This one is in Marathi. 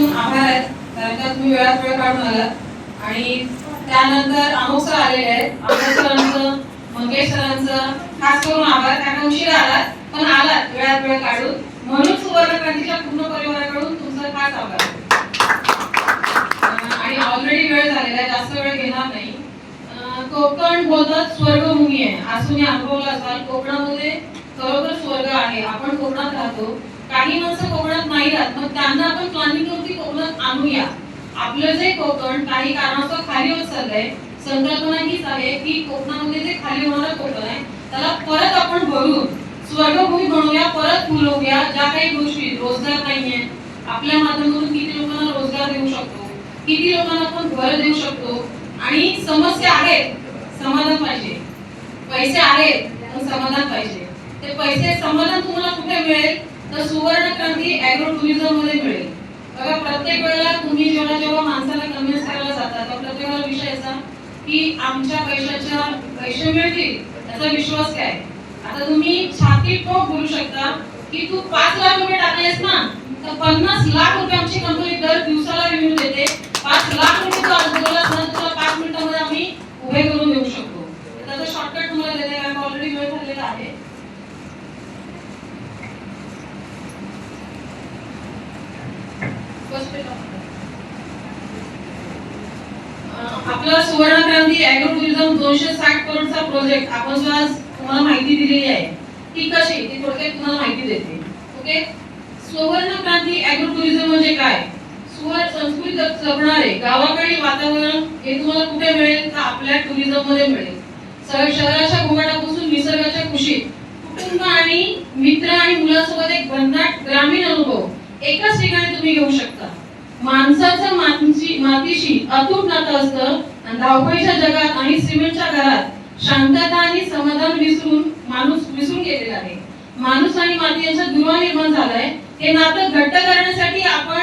मनापासून आभार आहेत, कारण का तुम्ही वेळात वेळ काढून आलात। आणि त्यानंतर अमोक सर आलेले आहेत, अमोक सरांचं, मंगेश सरांचं खास करून आभार, कारण उशिरा आलात पण आलात वेळात वेळ काढून, म्हणून सुवर्ण क्रांतीच्या पूर्ण परिवाराकडून तुमचं खास आभार। आणि ऑलरेडी वेळ झालेला आहे, जास्त वेळ घेणार नाही। कोकण बोलतात स्वर्गभूमी आहे, आज तुम्ही अनुभवला असाल कोकणामध्ये खरोखर स्वर्ग आहे। आपण कोकणात राहतो, काही माणसं कोकणात नाही राहत, मग त्यांना आपण प्लॅनिंग करू की कोकणात आणूया। आपलं जे कोकण काही कारणास्तव खाली होत चाललंय, संकल्पना हीच आहे की कोकणामध्ये जे खाली होणारं कोकण आहे त्याला परत आपण भरून स्वर्गभूमी बनवूया, परत फुलवूया। ज्या काही गोष्टी रोजगार नाहीये, आपल्या माध्यमातून किती लोकांना रोजगार देऊ शकतो, किती लोकांना आपण घर देऊ शकतो। आणि समस्या आहेत, समाधान पाहिजे, पैसे आहेत पण समाधान पाहिजे। ते पैसे समाधान तुम्हाला कुठे मिळेल तर सुवर्ण क्रांती ॲग्रो टुरिझम मध्ये मिळेल। बघा, प्रत्येक वेळेला तुम्ही जेव्हा माणसाला कन्व्हिन्स करायला जाता तर प्रत्येक वेळेला विषय असा की आमच्या पैसे मिळतील याचा विश्वास काय। आता तुम्ही छाती ठोक बोलू शकता की तू 5 लाख रुपये टाकलेस ना तर 50 लाख रुपये आमची कंपनी दर दिवसाला रिव्ह्यू देते। 5 लाख रुपये तू आज बोललास ना तुला 5 मिनिटांमध्ये आम्ही उभे करून देऊ शकतो। त्याचा शॉर्टकट तुम्हाला देते, कारण ऑलरेडी वेळ झालेला आहे। आपला सुवर्ण क्रांती ॲग्रो टुरिझम 260 करोडचा प्रोजेक्ट आपण जो आज तुम्हाला माहिती दिलेली आहे ती कशी, ती थोडक्यात तुम्हाला माहिती देते। ओके, सुवर्ण क्रांती ॲग्रो टुरिझम म्हणजे काय? सुवर्ण संस्कृती जपणारे गावाकडील वातावरण हे तुम्हाला कुठे मिळेल तर आपल्या टुरिझम मध्ये मिळेल। शहराच्या घोंगाटापासून निसर्गाच्या कुशीत कुटुंब आणि मित्र आणि मुलांसोबत एक भन्नाट ग्रामीण अनुभव एकाच ठिकाणी तुम्ही घेऊ शकता। माणसाचं मातीशी अतूट नातं असतं आणि धावपळीच्या जगात आणि सिमेंटच्या घरात शांतता आणि समाधान माणूस विसरून गेलेला आहे। माणूस आणि माती यांचा दुवा निर्माण झालाय। हे नातं घट्ट करण्यासाठी आपण